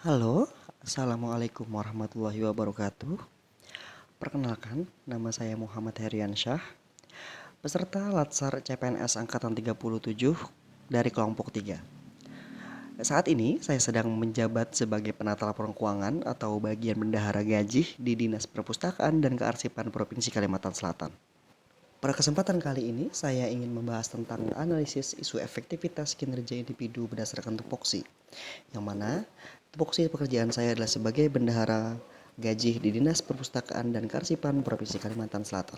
Halo, Assalamualaikum warahmatullahi wabarakatuh. Perkenalkan, nama saya Muhammad Heriansyah, peserta Latsar CPNS Angkatan 37 dari kelompok 3. Saat ini saya sedang menjabat sebagai penata laporan keuangan atau bagian bendahara gaji di Dinas Perpustakaan dan Kearsipan Provinsi Kalimantan Selatan. Pada kesempatan kali ini, saya ingin membahas tentang analisis isu efektivitas kinerja individu berdasarkan tupoksi, yang mana tupoksi pekerjaan saya adalah sebagai bendahara gaji di Dinas Perpustakaan dan Kearsipan Provinsi Kalimantan Selatan.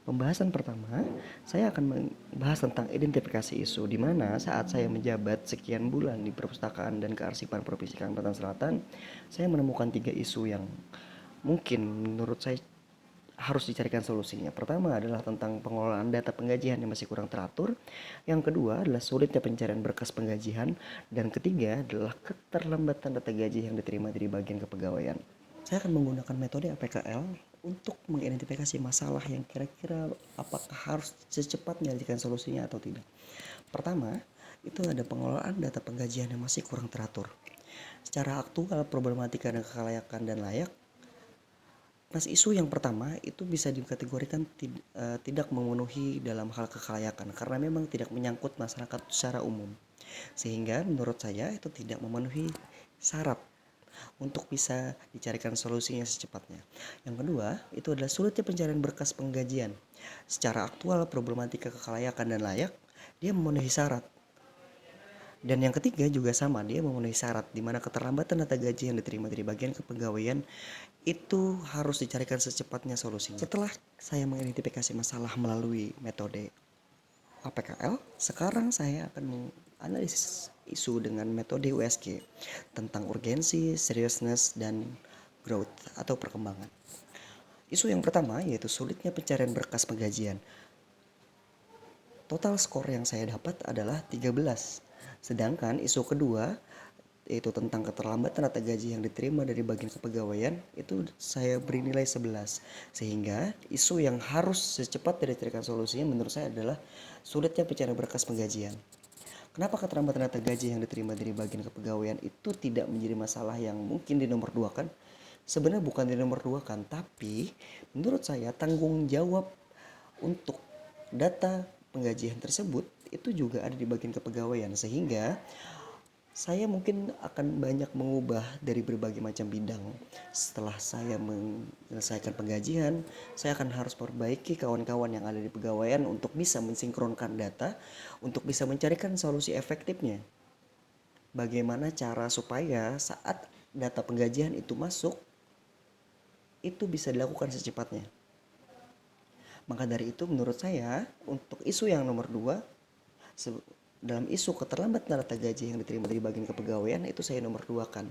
Pembahasan pertama, saya akan membahas tentang identifikasi isu, di mana saat saya menjabat sekian bulan di Perpustakaan dan Kearsipan Provinsi Kalimantan Selatan, saya menemukan 3 isu yang mungkin menurut saya harus dicarikan solusinya. Pertama adalah tentang pengelolaan data penggajian yang masih kurang teratur. Yang kedua adalah sulitnya pencarian berkas penggajian. Dan ketiga adalah keterlambatan data gaji yang diterima dari bagian kepegawaian. Saya akan menggunakan metode APKL untuk mengidentifikasi masalah yang kira-kira apakah harus secepatnya dicarikan solusinya atau tidak. Pertama, itu ada pengelolaan data penggajian yang masih kurang teratur. Secara aktual, problematika dan kelayakan dan layak. Mas, isu yang pertama itu bisa dikategorikan tidak memenuhi dalam hal kekelayakan karena memang tidak menyangkut masyarakat secara umum. Sehingga menurut saya itu tidak memenuhi syarat untuk bisa dicarikan solusinya secepatnya. Yang kedua, itu adalah sulitnya pencarian berkas penggajian. Secara aktual, problematika kekelayakan dan layak, dia memenuhi syarat. Dan yang ketiga juga sama, dia memenuhi syarat di mana keterlambatan data gaji yang diterima dari bagian kepegawaian itu harus dicarikan secepatnya solusinya. Setelah saya mengidentifikasi masalah melalui metode APKL, sekarang saya akan menganalisis isu dengan metode USG tentang urgensi, seriousness, dan growth atau perkembangan. Isu yang pertama yaitu sulitnya pencarian berkas penggajian. Total skor yang saya dapat adalah 13. Sedangkan isu kedua yaitu tentang keterlambatan data gaji yang diterima dari bagian kepegawaian itu saya beri nilai 11. Sehingga isu yang harus secepatnya dicarikan solusinya menurut saya adalah sulitnya pencarian berkas penggajian. Kenapa keterlambatan data gaji yang diterima dari bagian kepegawaian itu tidak menjadi masalah yang mungkin dinomor dua kan? Sebenarnya bukan dinomor dua kan, tapi menurut saya tanggung jawab untuk data penggajian tersebut itu juga ada di bagian kepegawaian, sehingga saya mungkin akan banyak mengubah dari berbagai macam bidang. Setelah saya menyelesaikan penggajian, saya akan harus perbaiki kawan-kawan yang ada di pegawaian untuk bisa mensinkronkan data, untuk bisa mencarikan solusi efektifnya. Bagaimana cara supaya saat data penggajian itu masuk, itu bisa dilakukan secepatnya. Maka dari itu menurut saya untuk isu yang nomor 2, dalam isu keterlambatan data gaji yang diterima dari bagian kepegawaian itu saya nomor 2 kan.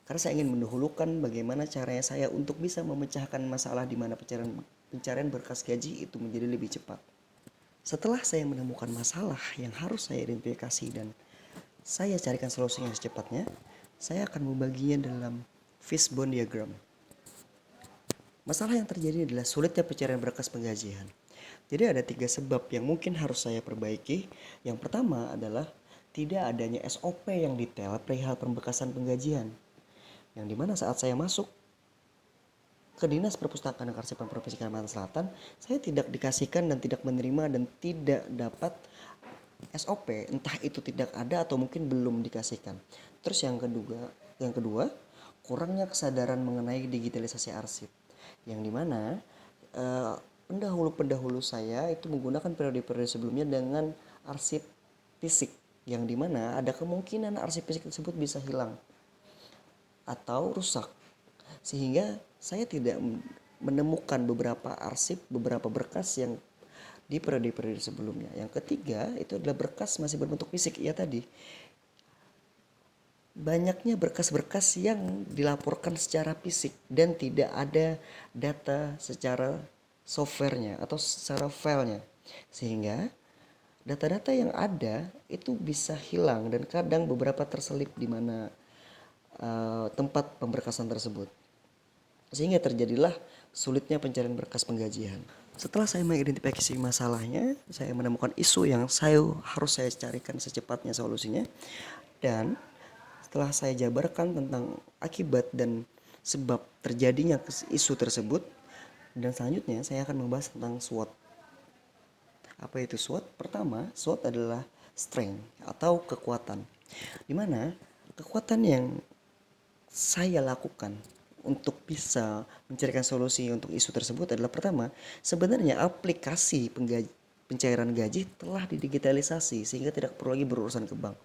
Karena saya ingin mendahulukan bagaimana caranya saya untuk bisa memecahkan masalah di mana pencarian berkas gaji itu menjadi lebih cepat. Setelah saya menemukan masalah yang harus saya identifikasi dan saya carikan solusinya secepatnya, saya akan membaginya dalam fishbone diagram. Masalah yang terjadi adalah sulitnya pencarian berkas penggajian. Jadi ada 3 sebab yang mungkin harus saya perbaiki. Yang pertama adalah tidak adanya SOP yang detail perihal pemberkasan penggajian. Yang dimana saat saya masuk ke Dinas Perpustakaan dan Kearsipan Provinsi Kalimantan Selatan, saya tidak dikasihkan dan tidak menerima dan tidak dapat SOP, entah itu tidak ada atau mungkin belum dikasihkan. Terus yang kedua, kurangnya kesadaran mengenai digitalisasi arsip. Yang dimana pendahulu-pendahulu saya itu menggunakan periode-periode sebelumnya dengan arsip fisik, yang dimana ada kemungkinan arsip fisik tersebut bisa hilang atau rusak, sehingga saya tidak menemukan beberapa arsip, beberapa berkas yang di periode-periode sebelumnya. Yang ketiga itu adalah berkas masih berbentuk fisik. Ya tadi, banyaknya berkas-berkas yang dilaporkan secara fisik dan tidak ada data secara softwarenya atau secara filenya, sehingga data-data yang ada itu bisa hilang dan kadang beberapa terselip di mana tempat pemberkasan tersebut, sehingga terjadilah sulitnya pencarian berkas penggajian. Setelah saya mengidentifikasi masalahnya, saya menemukan isu yang harus saya carikan secepatnya solusinya, dan Setelah saya jabarkan tentang akibat dan sebab terjadinya isu tersebut, dan selanjutnya saya akan membahas tentang SWOT. Apa itu SWOT? Pertama, SWOT adalah strength atau kekuatan. Dimana kekuatan yang saya lakukan untuk bisa mencarikan solusi untuk isu tersebut adalah pertama, sebenarnya aplikasi pencairan gaji telah didigitalisasi sehingga tidak perlu lagi berurusan ke bank.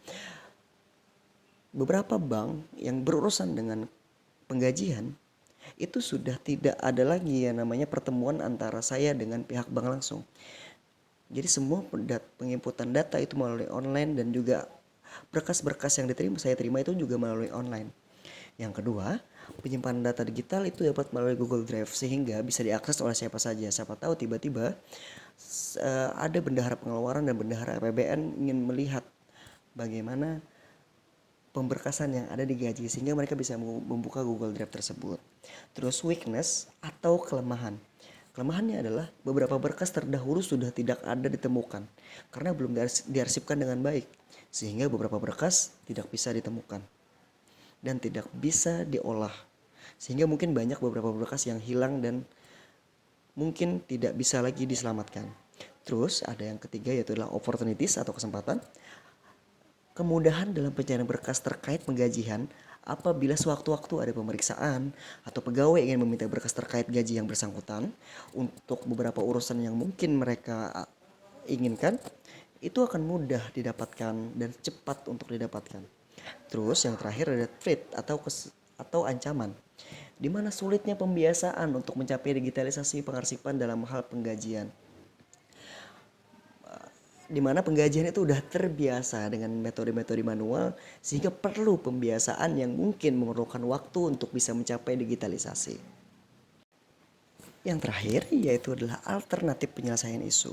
Beberapa bank yang berurusan dengan penggajian itu sudah tidak ada lagi yang namanya pertemuan antara saya dengan pihak bank langsung. Jadi semua penginputan data itu melalui online dan juga berkas-berkas yang saya terima itu juga melalui online. Yang kedua, penyimpanan data digital itu dapat melalui Google Drive sehingga bisa diakses oleh siapa saja. Siapa tahu tiba-tiba ada bendahara pengeluaran dan bendahara APBN ingin melihat bagaimana pemberkasan yang ada di gaji sehingga mereka bisa membuka Google Drive tersebut. Terus weakness atau kelemahan. Kelemahannya adalah beberapa berkas terdahulu sudah tidak ada ditemukan karena belum diarsipkan dengan baik sehingga beberapa berkas tidak bisa ditemukan dan tidak bisa diolah sehingga mungkin banyak beberapa berkas yang hilang dan mungkin tidak bisa lagi diselamatkan. Terus ada yang ketiga yaitu adalah opportunities atau kesempatan. Kemudahan dalam pencarian berkas terkait penggajian apabila sewaktu-waktu ada pemeriksaan atau pegawai ingin meminta berkas terkait gaji yang bersangkutan untuk beberapa urusan yang mungkin mereka inginkan, itu akan mudah didapatkan dan cepat untuk didapatkan. Terus yang terakhir ada threat atau ancaman, di mana sulitnya pembiasaan untuk mencapai digitalisasi pengarsipan dalam hal penggajian. Di mana penggajian itu udah terbiasa dengan metode-metode manual sehingga perlu pembiasaan yang mungkin memerlukan waktu untuk bisa mencapai digitalisasi. Yang terakhir yaitu adalah alternatif penyelesaian isu.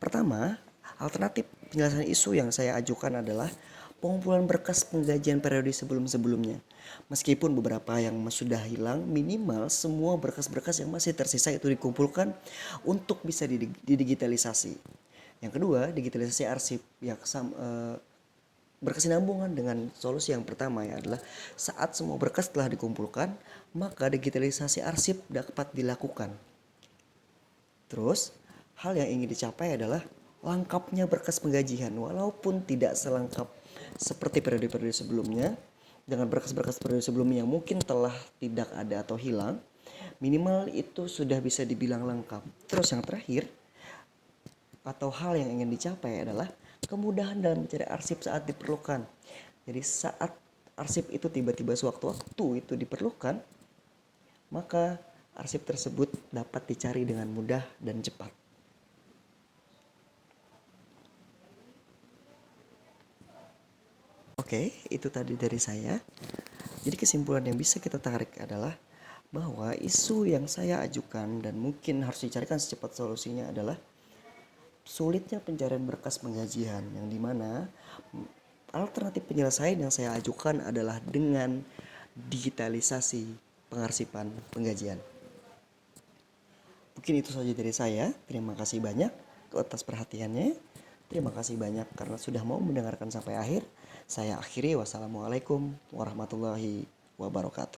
Pertama, alternatif penyelesaian isu yang saya ajukan adalah pengumpulan berkas penggajian periode sebelum-sebelumnya. Meskipun beberapa yang sudah hilang, minimal semua berkas-berkas yang masih tersisa itu dikumpulkan untuk bisa didigitalisasi. Yang kedua, digitalisasi arsip yang berkesinambungan dengan solusi yang pertama ya adalah saat semua berkas telah dikumpulkan, maka digitalisasi arsip dapat dilakukan. Terus, hal yang ingin dicapai adalah lengkapnya berkas penggajian walaupun tidak selengkap seperti periode-periode sebelumnya dengan berkas-berkas periode sebelumnya yang mungkin telah tidak ada atau hilang, minimal itu sudah bisa dibilang lengkap. Terus yang terakhir, atau hal yang ingin dicapai adalah kemudahan dalam mencari arsip saat diperlukan. Jadi saat arsip itu tiba-tiba sewaktu-waktu itu diperlukan, maka arsip tersebut dapat dicari dengan mudah dan cepat. Oke, itu tadi dari saya. Jadi kesimpulan yang bisa kita tarik adalah bahwa isu yang saya ajukan dan mungkin harus dicarikan secepat solusinya adalah sulitnya pencarian berkas penggajian, yang dimana alternatif penyelesaian yang saya ajukan adalah dengan digitalisasi pengarsipan penggajian. Mungkin itu saja dari saya. Terima kasih banyak atas perhatiannya. Terima kasih banyak karena sudah mau mendengarkan sampai akhir. Saya akhiri, wassalamualaikum warahmatullahi wabarakatuh.